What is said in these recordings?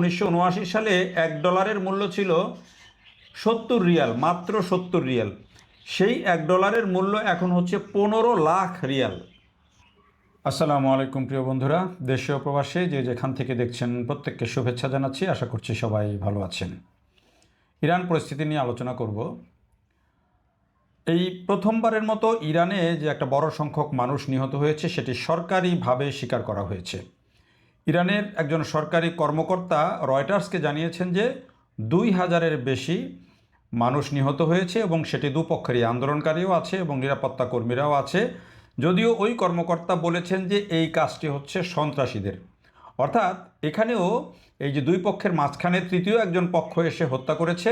1979 সালে $1 মূল্য ছিল 70 রিয়াল, মাত্র 70 রিয়াল। সেই $1 মূল্য এখন হচ্ছে 15 লাখ রিয়াল। আসসালামু আলাইকুম প্রিয় বন্ধুরা, দেশীয় প্রবাসী যে যেখান থেকে দেখছেন প্রত্যেককে শুভেচ্ছা জানাচ্ছি। আশা করছি সবাই ভালো আছেন। ইরান পরিস্থিতি নিয়ে আলোচনা করব। এই প্রথমবারের মতো ইরানে যে একটা বড় সংখ্যক মানুষ নিহত হয়েছে সেটি সরকারিভাবে স্বীকার করা হয়েছে। ইরানের একজন সরকারি কর্মকর্তা রয়টার্সকে জানিয়েছেন যে 2000-এর বেশি মানুষ নিহত হয়েছে এবং সেটি দুপক্ষেরই, আন্দোলনকারীও আছে এবং নিরাপত্তা কর্মীরাও আছে। যদিও ওই কর্মকর্তা বলেছেন যে এই কাজটি হচ্ছে সন্ত্রাসীদের, অর্থাৎ এখানেও এই যে দুই পক্ষের মাঝখানে তৃতীয় একজন পক্ষ এসে হত্যা করেছে,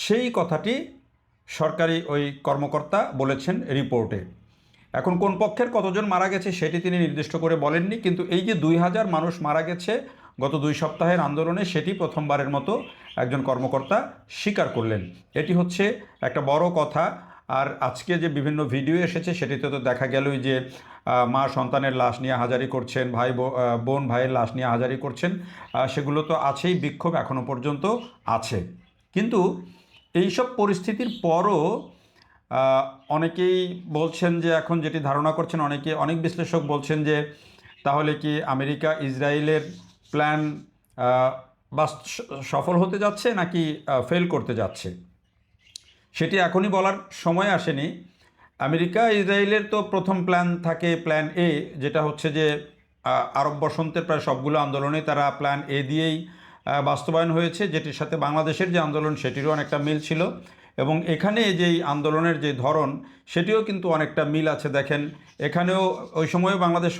সেই কথাটি সরকারি ওই কর্মকর্তা বলেছেন রিপোর্টে। এখন কোন পক্ষের কতজন মারা গেছে সেটি তিনি নির্দিষ্ট করে বলেননি, কিন্তু এই যে 2000 মানুষ মারা গেছে গত 2 সপ্তাহের আন্দোলনে, সেটি প্রথমবারের মতো একজন কর্মকর্তা স্বীকার করলেন। এটি হচ্ছে একটা বড় কথা। আর আজকে যে বিভিন্ন ভিডিও এসেছে সেটিতে তো দেখা গেলই যে মা সন্তানের লাশ নিয়ে হাজারি করছেন, বোন ভাইয়ের লাশ নিয়ে হাজারি করছেন, সেগুলো তো আছেই, বিক্ষোভ এখনও পর্যন্ত আছে। কিন্তু এইসব পরিস্থিতির পরও অনেকেই বলছেন যে, এখন যেটি ধারণা করছেন অনেক বিশ্লেষক বলছেন যে তাহলে কি আমেরিকা ইসরায়েলের প্ল্যান সফল হতে যাচ্ছে নাকি ফেল করতে যাচ্ছে, সেটি এখনই বলার সময় আসেনি। আমেরিকা ইসরায়েলের তো প্রথম প্ল্যান থাকে, প্ল্যান এ, যেটা হচ্ছে যে আরব বসন্তের প্রায় সবগুলো আন্দোলনে তারা প্ল্যান এ দিয়েই বাস্তবায়ন হয়েছে, যেটির সাথে বাংলাদেশের যে আন্দোলন সেটিরও অনেকটা মিল ছিল। এবং এখানে যেই আন্দোলনের যে ধরন সেটিও কিন্তু অনেকটা মিল আছে। দেখেন, এখানেও ওই সময়ও বাংলাদেশ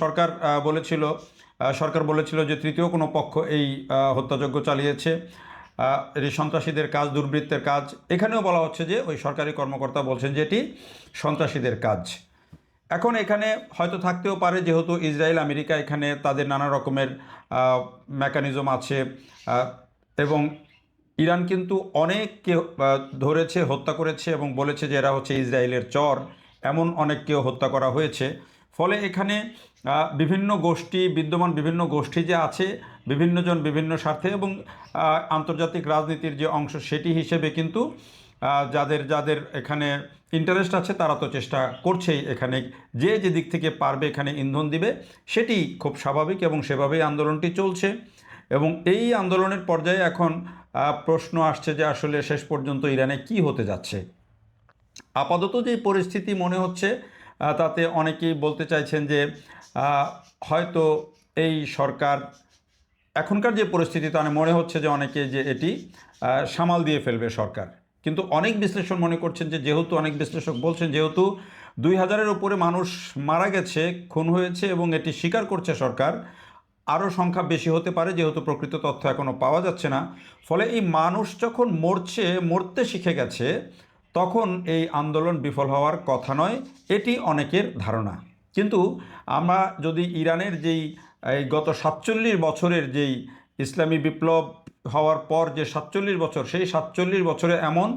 সরকার বলেছিল যে তৃতীয় কোনো পক্ষ এই হত্যাযজ্ঞ চালিয়েছে, এটি সন্ত্রাসীদের কাজ, দুর্বৃত্তের কাজ। এখানেও বলা হচ্ছে যে ওই সরকারি কর্মকর্তা বলছেন যে এটি সন্ত্রাসীদের কাজ। এখন এখানে হয়তো থাকতেও পারে, যেহেতু ইসরায়েল আমেরিকা এখানে তাদের নানা রকমের মেকানিজম আছে, এবং ইরান কিন্তু অনেককে ধরেছে, হত্যা করেছে এবং বলেছে যে এরা হচ্ছে ইসরায়েলের চর, এমন অনেককেও হত্যা করা হয়েছে। ফলে এখানে বিভিন্ন গোষ্ঠী যে আছে, বিভিন্নজন বিভিন্ন স্বার্থে এবং আন্তর্জাতিক রাজনীতির যে অংশ সেটি হিসেবে কিন্তু যাদের যাদের এখানে ইন্টারেস্ট আছে তারা তো চেষ্টা করছেই এখানে যে দিক থেকে পারবে এখানে ইন্ধন দিবে, সেটি খুব স্বাভাবিক এবং সেভাবেই আন্দোলনটি চলছে। এবং এই আন্দোলনের পর্যায়ে এখন প্রশ্ন আসছে যে আসলে শেষ পর্যন্ত ইরানে কি হতে যাচ্ছে। আপাতত যে পরিস্থিতি মনে হচ্ছে তাতে অনেকেই বলতে চাইছেন যে হয়তো এই সরকার এখনকার যে পরিস্থিতি তাহলে মনে হচ্ছে যে অনেকে যে এটি সামাল দিয়ে ফেলবে সরকার। কিন্তু অনেক বিশ্লেষণ মনে করছেন যে অনেক বিশ্লেষক বলছেন যেহেতু 2000-এর উপরে মানুষ মারা গেছে, খুন হয়েছে এবং এটি স্বীকার করছে সরকার, আরও সংখ্যা বেশি হতে পারে, যেহেতু প্রকৃত তথ্য এখনও পাওয়া যাচ্ছে না। ফলে এই মানুষ যখন মরতে শিখে গেছে তখন এই আন্দোলন বিফল হওয়ার কথা নয়, এটি অনেকের ধারণা। কিন্তু আমরা যদি ইরানের যেই এই গত 47 বছরের যেই ইসলামী বিপ্লব হওয়ার পর যে 47 বছর, সেই 47 বছরে এমন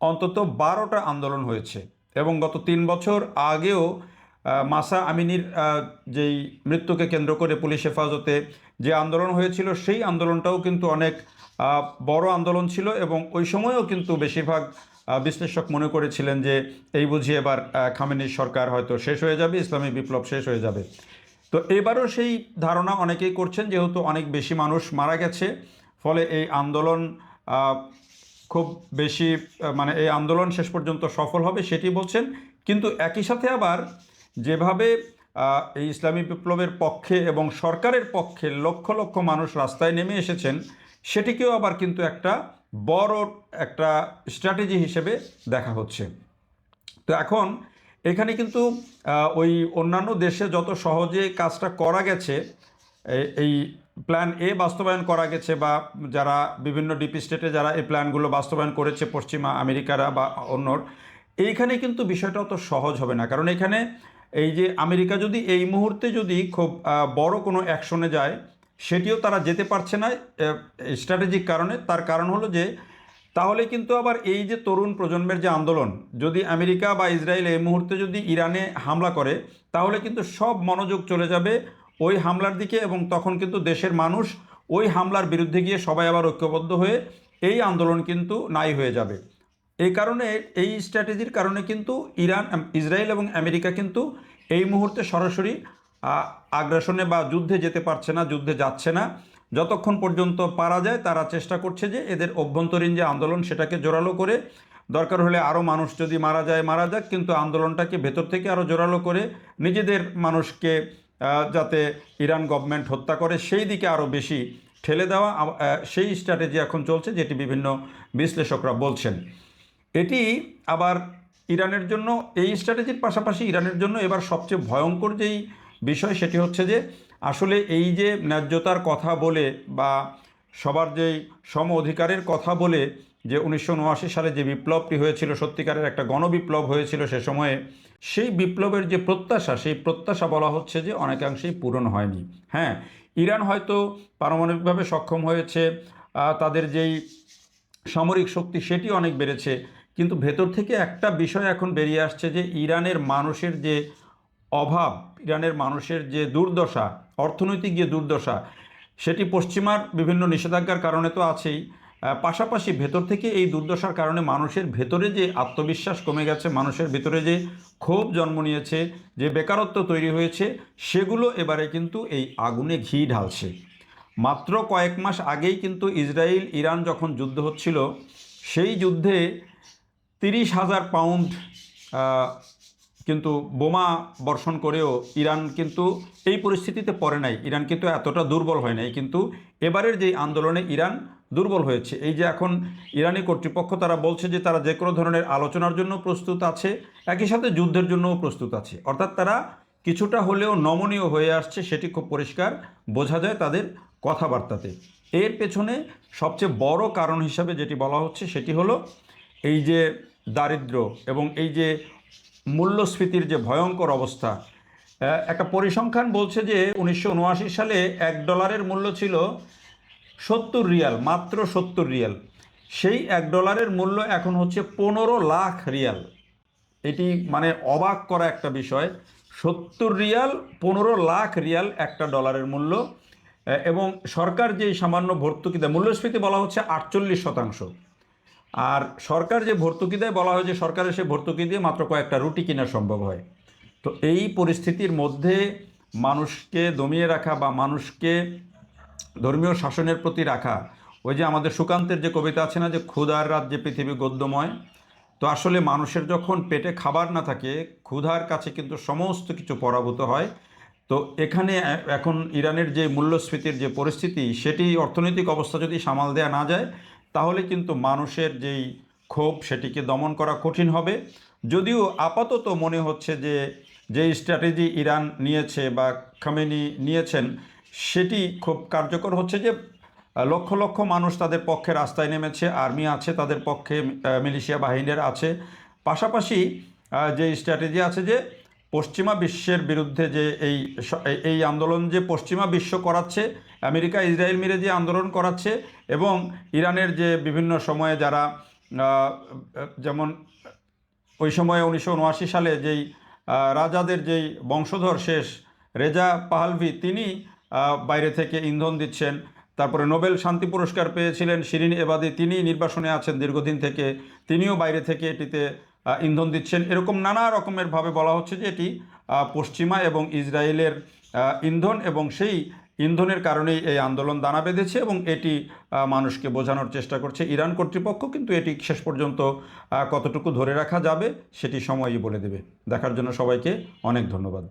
অন্তত 12টা আন্দোলন হয়েছে। এবং গত 3 বছর আগেও মাসা আমিনির যেই মৃত্যুকে কেন্দ্র করে পুলিশ হেফাজতে যে আন্দোলন হয়েছিল, সেই আন্দোলনটাও কিন্তু অনেক বড় আন্দোলন ছিল এবং ওই সময়ও কিন্তু বেশিরভাগ বিশ্লেষক মনে করেছিলেন যে এই বুঝি এবার খামেনির সরকার হয়তো শেষ হয়ে যাবে, ইসলামী বিপ্লব শেষ হয়ে যাবে। তো এবারও সেই ধারণা অনেকেই করছেন, যেহেতু অনেক বেশি মানুষ মারা গেছে, ফলে এই আন্দোলন খুব বেশি এই আন্দোলন শেষ পর্যন্ত সফল হবে সেটি বলছেন। কিন্তু একই সাথে আবার যেভাবে এই ইসলামী বিপ্লবের পক্ষে এবং সরকারের পক্ষে লক্ষ লক্ষ মানুষ রাস্তায় নেমে এসেছেন, সেটিকেও আবার কিন্তু একটা বড় একটা স্ট্র্যাটেজি হিসেবে দেখা হচ্ছে। তো এখন এখানে কিন্তু ওই অন্যান্য দেশে যত সহজে কাজটা করা গেছে, এই প্ল্যান এ বাস্তবায়ন করা গেছে, বা যারা বিভিন্ন ডিপ স্টেটে যারা এই প্ল্যানগুলো বাস্তবায়ন করেছে, পশ্চিমা আমেরিকারা বা অন্যর, এইখানে কিন্তু বিষয়টা অত সহজ হবে না। কারণ এখানে এই যে আমেরিকা যদি এই মুহূর্তে যদি খুব বড় কোনো অ্যাকশনে যায়, সেটিও তারা যেতে পারছে না স্ট্র্যাটেজিক কারণে। তার কারণ হলো যে তাহলে কিন্তু আবার এই যে তরুণ প্রজন্মের যে আন্দোলন, যদি আমেরিকা বা ইসরায়েল এই মুহূর্তে যদি ইরানে হামলা করে, তাহলে কিন্তু সব মনোযোগ চলে যাবে ওই হামলার দিকে এবং তখন কিন্তু দেশের মানুষ ওই হামলার বিরুদ্ধে গিয়ে সবাই আবার ঐক্যবদ্ধ হয়ে এই আন্দোলন কিন্তু নাই হয়ে যাবে। এই কারণে এই স্ট্র্যাটেজির কারণে কিন্তু ইসরায়েল এবং আমেরিকা কিন্তু এই মুহূর্তে সরাসরি আগ্রাসনে বা যুদ্ধে যেতে পারছে না, যুদ্ধে যাচ্ছে না। যতক্ষণ পর্যন্ত পারা যায় তারা চেষ্টা করছে যে এদের অভ্যন্তরীণ যে আন্দোলন সেটাকে জোরালো করে, দরকার হলে আরও মানুষ যদি মারা যাক, কিন্তু আন্দোলনটাকে ভেতর থেকে আরও জোরালো করে নিজেদের মানুষকে যাতে ইরান গভর্নমেন্ট হত্যা করে সেই দিকে আরও বেশি ঠেলে দেওয়া, সেই স্ট্র্যাটেজি এখন চলছে, যেটি বিভিন্ন বিশ্লেষকরা বলছেন। এটি আবার ইরানের জন্য, এই স্ট্র্যাটেজির পাশাপাশি ইরানের জন্য এবার সবচেয়ে ভয়ঙ্কর যেই বিষয় সেটি হচ্ছে যে আসলে এই যে ন্যায্যতার কথা বলে বা সবার যেই সম অধিকারের কথা বলে যে 1979 সালে যে বিপ্লবটি হয়েছিল, সত্যিকারের একটা গণবিপ্লব হয়েছিল সে সময়ে, সেই বিপ্লবের যে প্রত্যাশা, সেই প্রত্যাশা বলা হচ্ছে যে অনেকাংশেই পূরণ হয়নি। হ্যাঁ, ইরান হয়তো পারমাণবিকভাবে সক্ষম হয়েছে, তাদের যেই সামরিক শক্তি সেটি অনেক বেড়েছে, কিন্তু ভেতর থেকে একটা বিষয় এখন বেরিয়ে আসছে যে ইরানের মানুষের যে অভাব, ইরানের মানুষের যে দুর্দশা, অর্থনৈতিক যে দুর্দশা, সেটি পশ্চিমার বিভিন্ন নিষেধাজ্ঞার কারণে তো আছেই, পাশাপাশি ভেতর থেকে এই দুর্দশার কারণে মানুষের ভেতরে যে আত্মবিশ্বাস কমে গেছে, মানুষের ভেতরে যে ক্ষোভ জন্ম নিয়েছে, যে বেকারত্ব তৈরি হয়েছে, সেগুলো এবারে কিন্তু এই আগুনে ঘি ঢালছে। মাত্র কয়েক মাস আগেই কিন্তু ইসরায়েল ইরান যখন যুদ্ধ হচ্ছিল, সেই যুদ্ধে 30,000 পাউন্ড কিন্তু বোমা বর্ষণ করেও ইরান কিন্তু এই পরিস্থিতিতে পড়ে নাই, ইরান কিন্তু এতটা দুর্বল হয় নাই। কিন্তু এবারের যেই আন্দোলনে ইরান দুর্বল হয়েছে, এই যে এখন ইরানি কর্তৃপক্ষ তারা বলছে যে তারা যে কোনো ধরনের আলোচনার জন্য প্রস্তুত আছে, একই সাথে যুদ্ধের জন্যও প্রস্তুত আছে, অর্থাৎ তারা কিছুটা হলেও নমনীয় হয়ে আসছে, সেটি খুব পরিষ্কার বোঝা যায় তাদের কথাবার্তাতে। এর পেছনে সবচেয়ে বড় কারণ হিসাবে যেটি বলা হচ্ছে সেটি হলো এই যে দারিদ্র্য এবং এই যে মূল্যস্ফীতির যে ভয়ঙ্কর অবস্থা। একটা পরিসংখ্যান বলছে যে 1979 সালে $1 মূল্য ছিল 70 রিয়াল, মাত্র 70 রিয়াল। সেই $1 মূল্য এখন হচ্ছে 15 লাখ রিয়াল। এটি মানে অবাক করা একটা বিষয়। 70 রিয়াল, 15 লাখ রিয়াল একটা ডলারের মূল্য। এবং সরকার যেই সামান্য ভর্তুকি দেয়, মূল্যস্ফীতি বলা হচ্ছে 48%। আর সরকার যে ভর্তুকি দেয়, বলা হয় যে সরকারের সে ভর্তুকি দিয়ে মাত্র কয়েকটা রুটি কেনা সম্ভব হয়। তো এই পরিস্থিতির মধ্যে মানুষকে দমিয়ে রাখা বা মানুষকে ধর্মীয় শাসনের প্রতি রাখা, ওই যে আমাদের সুকান্তের যে কবিতা আছে না, যে ক্ষুধার রাজ্যে পৃথিবী গদ্যময়। তো আসলে মানুষের যখন পেটে খাবার না থাকে, ক্ষুধার কাছে কিন্তু সমস্ত কিছু পরাভূত হয়। তো এখানে এখন ইরানের যে মূল্যস্ফীতির যে পরিস্থিতি, সেটি অর্থনৈতিক অবস্থা যদি সামাল দেওয়া না যায়, তাহলে কিন্তু মানুষের যেই ক্ষোভ সেটিকে দমন করা কঠিন হবে। যদিও আপাতত মনে হচ্ছে যে যেই স্ট্র্যাটেজি ইরান নিয়েছে বা খামেনি নিয়েছেন, সেটি খুব কার্যকর হচ্ছে। যে লক্ষ লক্ষ মানুষ তাদের পক্ষে রাস্তায় নেমেছে, আর্মি আছে তাদের পক্ষে, মিলিশিয়া বাহিনীর আছে। পাশাপাশি যে স্ট্র্যাটেজি আছে যে পশ্চিমা বিশ্বের বিরুদ্ধে যে এই আন্দোলন যে পশ্চিমা বিশ্ব করাচ্ছে, আমেরিকা ইসরায়েল মিলে যে আন্দোলন করাচ্ছে, এবং ইরানের যে বিভিন্ন সময়ে যারা যেমন ওই সময়ে 1979 সালে যেই রাজাদের যেই বংশধর শেষ রেজা পাহলভি, তিনি বাইরে থেকে ইন্ধন দিচ্ছেন। তারপরে নোবেল শান্তি পুরস্কার পেয়েছিলেন শিরিন এবাদি, তিনি নির্বাসনে আছেন দীর্ঘদিন থেকে, তিনিও বাইরে থেকে এটিতে ইন্ধন দিচ্ছেন। এরকম নানা রকমের ভাবে বলা হচ্ছে যে এটি পশ্চিমা এবং ইসরায়েলের ইন্ধন, এবং সেই ইন্ধনের কারণেই এই আন্দোলন দানা বেঁধেছে, এবং এটি মানুষকে বোঝানোর চেষ্টা করছে ইরান কর্তৃপক্ষ। কিন্তু এটি শেষ পর্যন্ত কতটুকু ধরে রাখা যাবে সেটি সময়ই বলে দেবে। দেখার জন্য সবাইকে অনেক ধন্যবাদ।